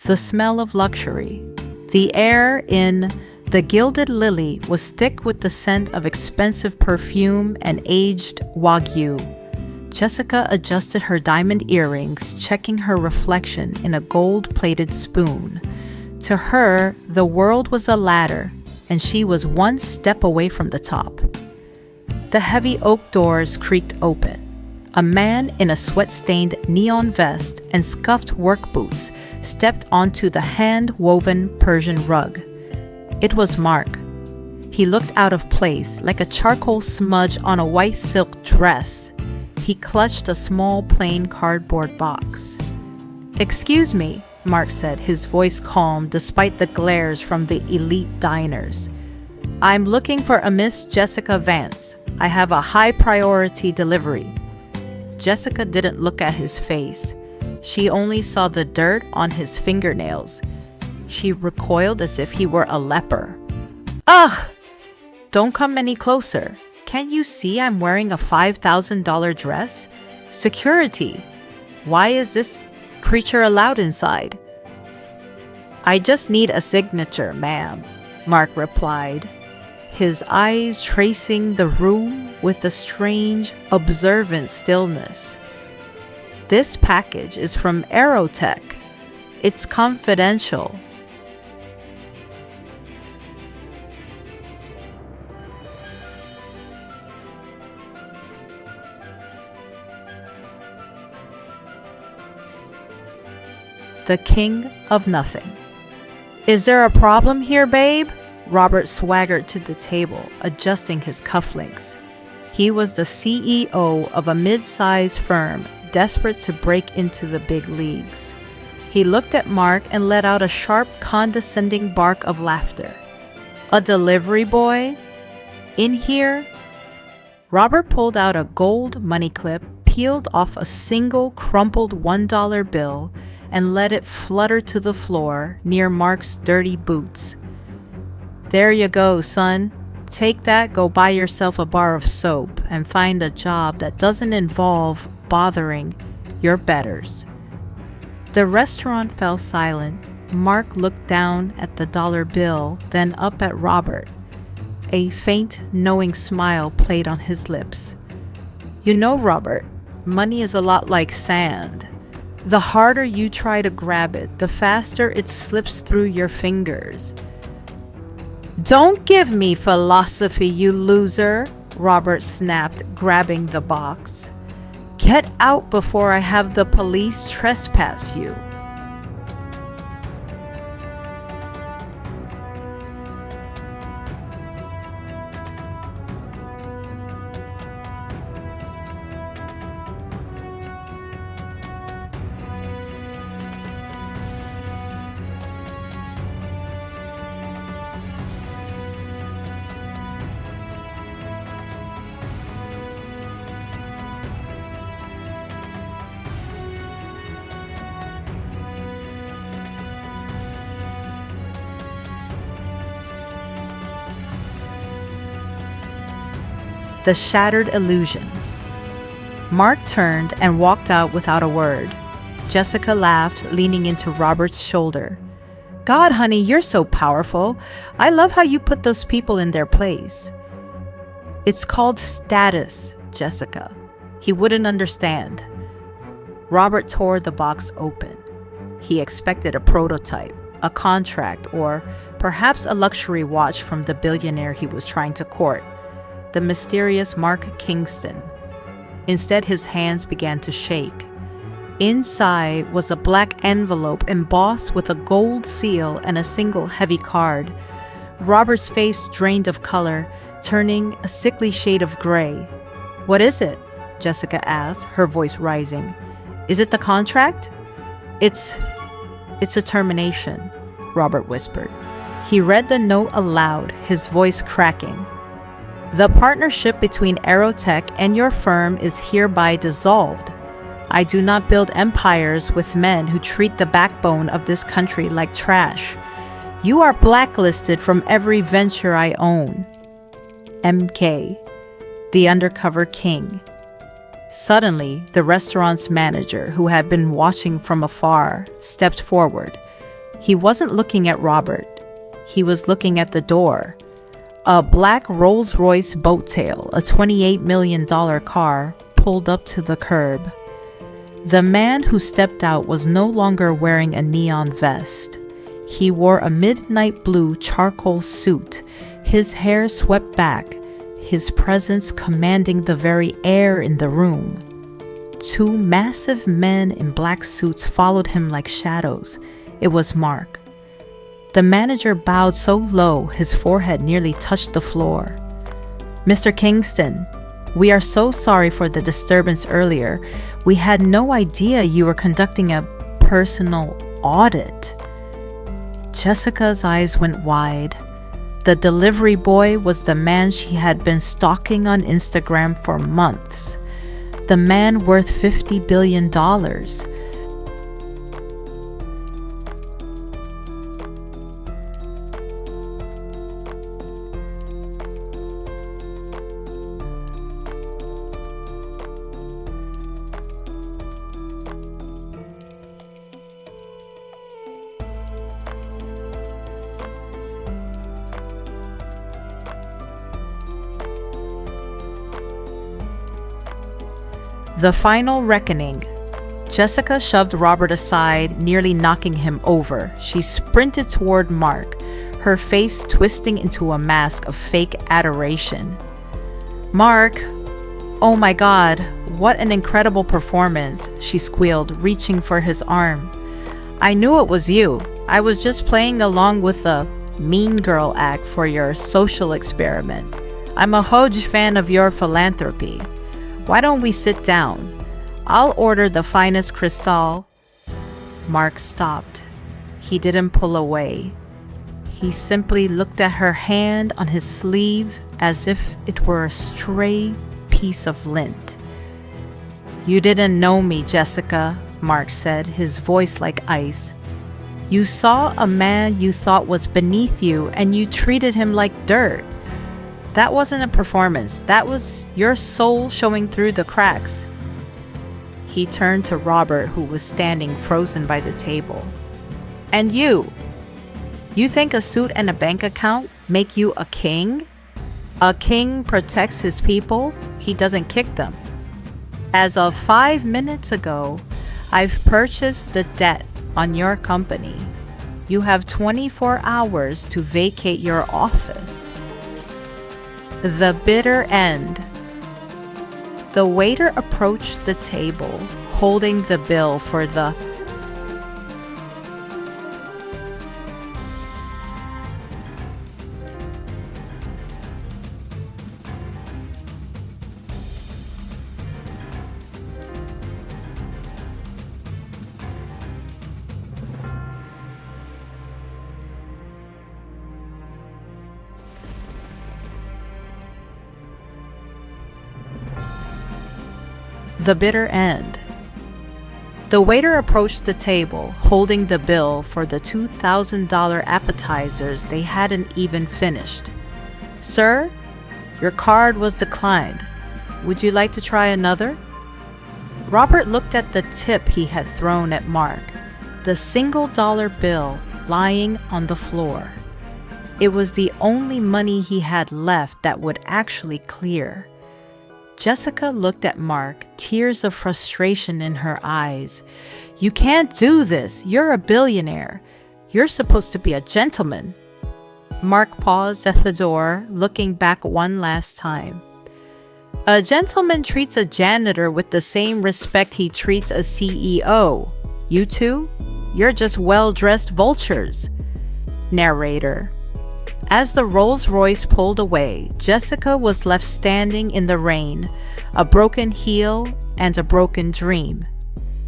the smell of luxury. The air in the Gilded Lily was thick with the scent of expensive perfume and aged Wagyu. Jessica adjusted her diamond earrings, checking her reflection in a gold-plated spoon. To her, the world was a ladder, and she was one step away from the top. The heavy oak doors creaked open. A man in a sweat-stained neon vest and scuffed work boots stepped onto the hand-woven Persian rug. It was Mark. He looked out of place, like a charcoal smudge on a white silk dress. He clutched a small plain cardboard box. "Excuse me," Mark said, his voice calm despite the glares from the elite diners. "I'm looking for a Miss Jessica Vance. I have a high-priority delivery." Jessica didn't look at his face. She only saw the dirt on his fingernails. She recoiled as if he were a leper. "Ugh! Don't come any closer. Can't you see I'm wearing a $5,000 dress? Security! Why is this creature allowed inside?" "I just need a signature, ma'am," Mark replied, his eyes tracing the room with a strange, observant stillness. "This package is from Aerotech. It's confidential." The king of nothing. "Is there a problem here, babe?" Robert swaggered to the table, adjusting his cufflinks. He was the CEO of a mid-sized firm, desperate to break into the big leagues. He looked at Mark and let out a sharp, condescending bark of laughter. "A delivery boy? In here?" Robert pulled out a gold money clip, peeled off a single crumpled $1 bill, and let it flutter to the floor near Mark's dirty boots. "There you go, son. Take that, go buy yourself a bar of soap, and find a job that doesn't involve bothering your betters." The restaurant fell silent. Mark looked down at the dollar bill, then up at Robert. A faint, knowing smile played on his lips. "You know, Robert, money is a lot like sand. The harder you try to grab it, the faster it slips through your fingers." "Don't give me philosophy, you loser," Robert snapped, grabbing the box. "Get out before I have the police trespass you." The shattered illusion. Mark turned and walked out without a word. Jessica laughed, leaning into Robert's shoulder. "God, honey, you're so powerful. I love how you put those people in their place." "It's called status, Jessica." He wouldn't understand. Robert tore the box open. He expected a prototype, a contract, or perhaps a luxury watch from the billionaire he was trying to court, the mysterious Mark Kingston. Instead, his hands began to shake. Inside was a black envelope embossed with a gold seal and a single heavy card. Robert's face drained of color, turning a sickly shade of gray. "What is it?" Jessica asked, her voice rising. "Is it the contract?" It's a termination," Robert whispered. He read the note aloud, his voice cracking. "The partnership between Aerotech and your firm is hereby dissolved. I do not build empires with men who treat the backbone of this country like trash. You are blacklisted from every venture I own. MK, the undercover king." Suddenly, the restaurant's manager, who had been watching from afar, stepped forward. He wasn't looking at Robert. He was looking at the door. A black Rolls-Royce Boattail, a $28 million car, pulled up to the curb. The man who stepped out was no longer wearing a neon vest. He wore a midnight blue charcoal suit, his hair swept back, his presence commanding the very air in the room. Two massive men in black suits followed him like shadows. It was Mark. The manager bowed so low his forehead nearly touched the floor. "Mr. Kingston, we are so sorry for the disturbance earlier. We had no idea you were conducting a personal audit." Jessica's eyes went wide. The delivery boy was the man she had been stalking on Instagram for months. The man worth $50 billion. The final reckoning. Jessica shoved Robert aside, nearly knocking him over. She sprinted toward Mark, her face twisting into a mask of fake adoration. "Mark, oh my God, what an incredible performance," she squealed, reaching for his arm. "I knew it was you. I was just playing along with the mean girl act for your social experiment. I'm a huge fan of your philanthropy. Why don't we sit down? I'll order the finest cristal." Mark stopped. He didn't pull away. He simply looked at her hand on his sleeve as if it were a stray piece of lint. "You didn't know me, Jessica," Mark said, his voice like ice. "You saw a man you thought was beneath you and you treated him like dirt. That wasn't a performance. That was your soul showing through the cracks." He turned to Robert, who was standing frozen by the table. "And you? You think a suit and a bank account make you a king? A king protects his people. He doesn't kick them. As of 5 minutes ago, I've purchased the debt on your company. You have 24 hours to vacate your office." The bitter end. The waiter approached the table, holding the bill for the bitter end. The waiter approached the table, holding the bill for the $2,000 appetizers they hadn't even finished. "Sir, your card was declined. Would you like to try another?" Robert looked at the tip he had thrown at Mark, the single-dollar bill lying on the floor. It was the only money he had left that would actually clear. Jessica looked at Mark, tears of frustration in her eyes. "You can't do this. You're a billionaire. You're supposed to be a gentleman." Mark paused at the door, looking back one last time. "A gentleman treats a janitor with the same respect he treats a CEO. You two? You're just well-dressed vultures." Narrator. As the Rolls-Royce pulled away, Jessica was left standing in the rain, a broken heel and a broken dream.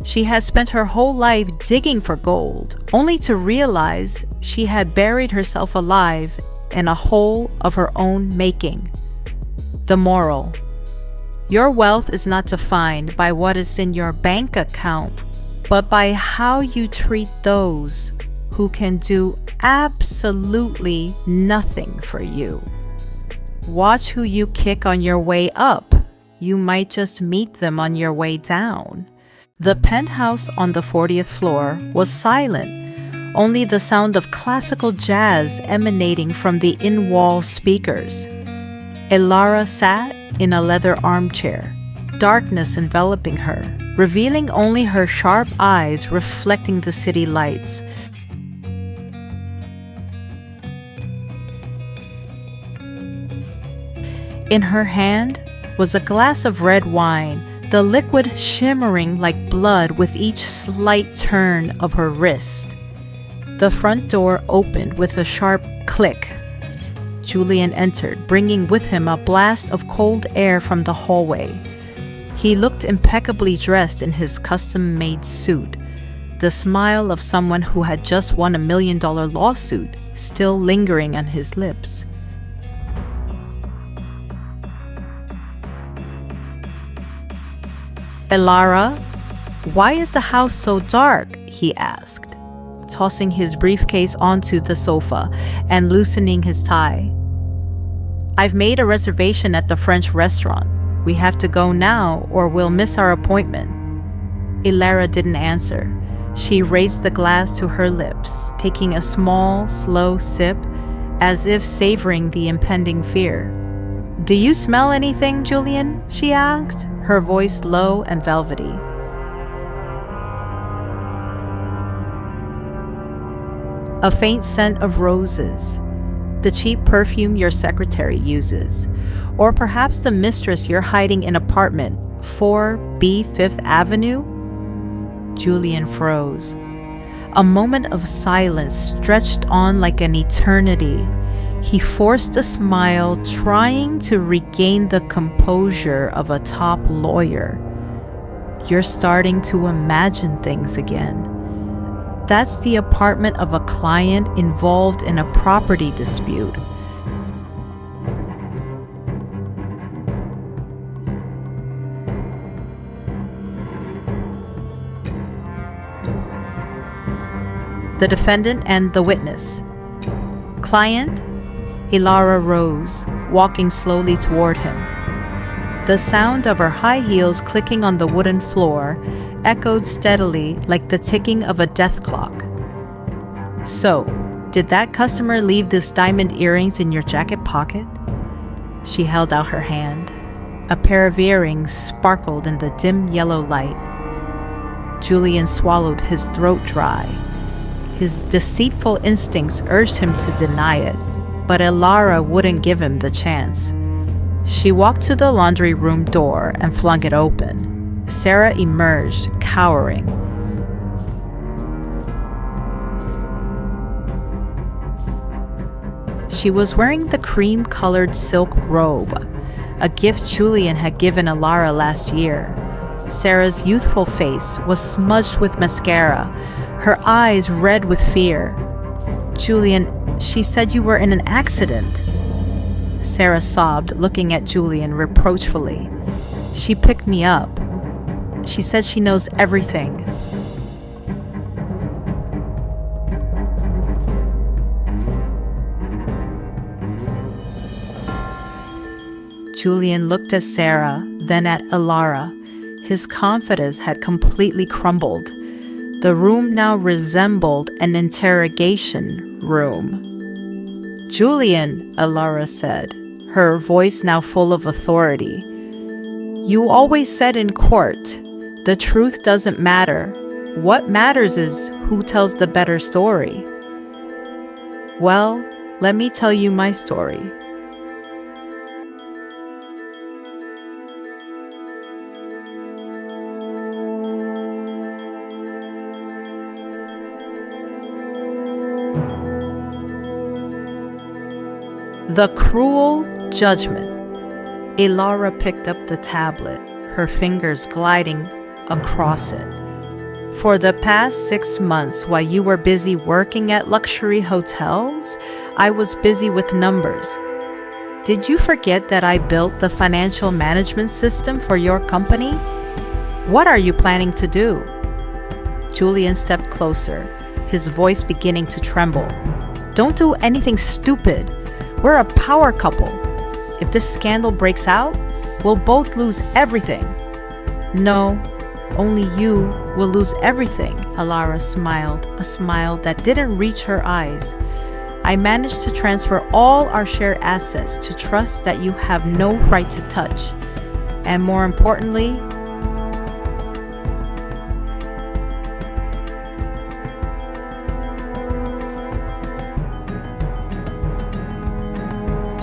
She had spent her whole life digging for gold, only to realize she had buried herself alive in a hole of her own making. The moral: your wealth is not defined by what is in your bank account, but by how you treat those who can do absolutely nothing for you. Watch who you kick on your way up. You might just meet them on your way down. The penthouse on the 40th floor was silent. only the sound of classical jazz emanating from the in-wall speakers. Elara sat in a leather armchair, darkness enveloping her, revealing only her sharp eyes reflecting the city lights. In her hand was a glass of red wine, the liquid shimmering like blood with each slight turn of her wrist. The front door opened with a sharp click. Julian entered, bringing with him a blast of cold air from the hallway. He looked impeccably dressed in his custom-made suit, the smile of someone who had just won $1 million lawsuit still lingering on his lips. Elara, why is the house so dark? He asked, tossing his briefcase onto the sofa and loosening his tie. I've made a reservation at the French restaurant. We have to go now or we'll miss our appointment. Elara didn't answer. She raised the glass to her lips, taking a small, slow sip, as if savoring the impending fear. Do you smell anything, Julian? She asked, her voice low and velvety. A faint scent of roses, the cheap perfume your secretary uses, or perhaps the mistress you're hiding in apartment 4B 5th Avenue? Julian froze. A moment of silence stretched on like an eternity. He forced a smile, trying to regain the composure of a top lawyer. You're starting to imagine things again. That's the apartment of a client involved in a property dispute. The defendant and the witness. Client? Elara rose, walking slowly toward him. The sound of her high heels clicking on the wooden floor echoed steadily like the ticking of a death clock. So, did that customer leave these diamond earrings in your jacket pocket? She held out her hand. A pair of earrings sparkled in the dim yellow light. Julian swallowed, his throat dry. His deceitful instincts urged him to deny it, but Elara wouldn't give him the chance. She walked to the laundry room door and flung it open. Sarah emerged, cowering. She was wearing the cream-colored silk robe, a gift Julian had given Elara last year. Sarah's youthful face was smudged with mascara, her eyes red with fear. Julian, she said you were in an accident. Sarah sobbed, looking at Julian reproachfully. She picked me up. She said she knows everything. Julian looked at Sarah, then at Elara. His confidence had completely crumbled. The room now resembled an interrogation room. Julian, Elara said, her voice now full of authority. You always said in court, the truth doesn't matter. What matters is who tells the better story. Well, let me tell you my story. The Cruel Judgment. Elara picked up the tablet, her fingers gliding across it. For the past 6 months, while you were busy working at luxury hotels, I was busy with numbers. Did you forget that I built the financial management system for your company? What are you planning to do? Julian stepped closer, his voice beginning to tremble. Don't do anything stupid. We're a power couple. If this scandal breaks out, we'll both lose everything. No, only you will lose everything, Alara smiled, a smile that didn't reach her eyes. I managed to transfer all our shared assets to trusts that you have no right to touch. And more importantly,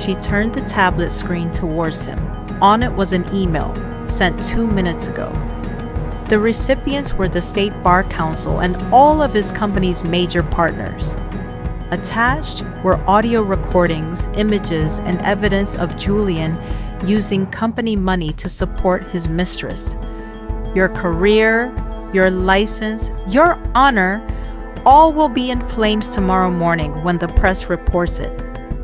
she turned the tablet screen towards him. On it was an email sent 2 minutes ago. The recipients were the State Bar Council and all of his company's major partners. Attached were audio recordings, images, and evidence of Julian using company money to support his mistress. Your career, your license, your honor, all will be in flames tomorrow morning when the press reports it,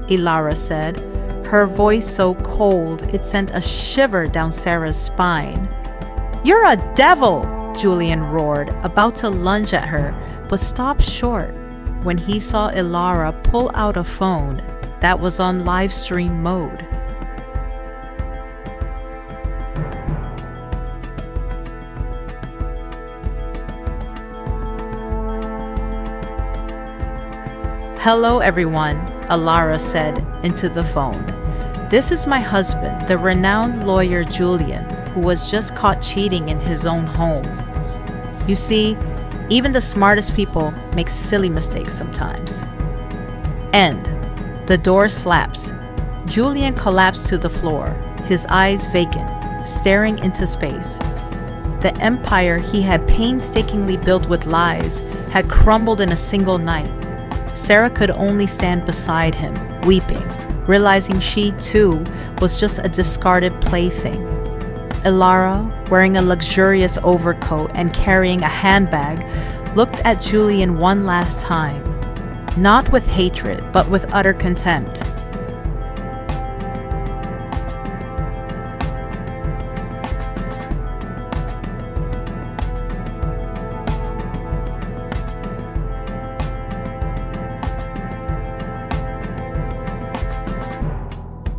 Ilara said, her voice so cold it sent a shiver down Sarah's spine. You're a devil, Julian roared, about to lunge at her, but stopped short when he saw Ilara pull out a phone that was on live stream mode. Hello everyone, Ilara said into the phone. This is my husband, the renowned lawyer Julian, who was just caught cheating in his own home. You see, even the smartest people make silly mistakes sometimes. End. The door slaps. Julian collapsed to the floor, his eyes vacant, staring into space. The empire he had painstakingly built with lies had crumbled in a single night. Sarah could only stand beside him, weeping, realizing she, too, was just a discarded plaything. Ilara, wearing a luxurious overcoat and carrying a handbag, looked at Julian one last time, not with hatred, but with utter contempt.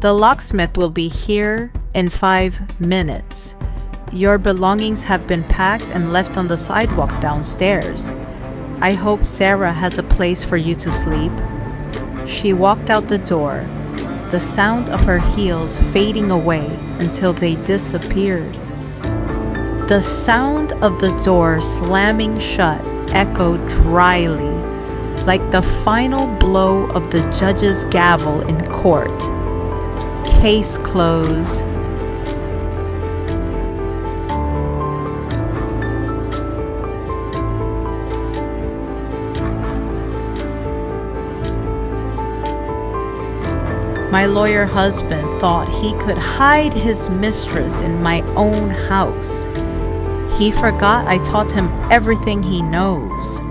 The locksmith will be here in 5 minutes. Your belongings have been packed and left on the sidewalk downstairs. I hope Sarah has a place for you to sleep. She walked out the door, the sound of her heels fading away until they disappeared. The sound of the door slamming shut echoed dryly, like the final blow of the judge's gavel in court. Case closed. My lawyer husband thought he could hide his mistress in my own house. He forgot I taught him everything he knows.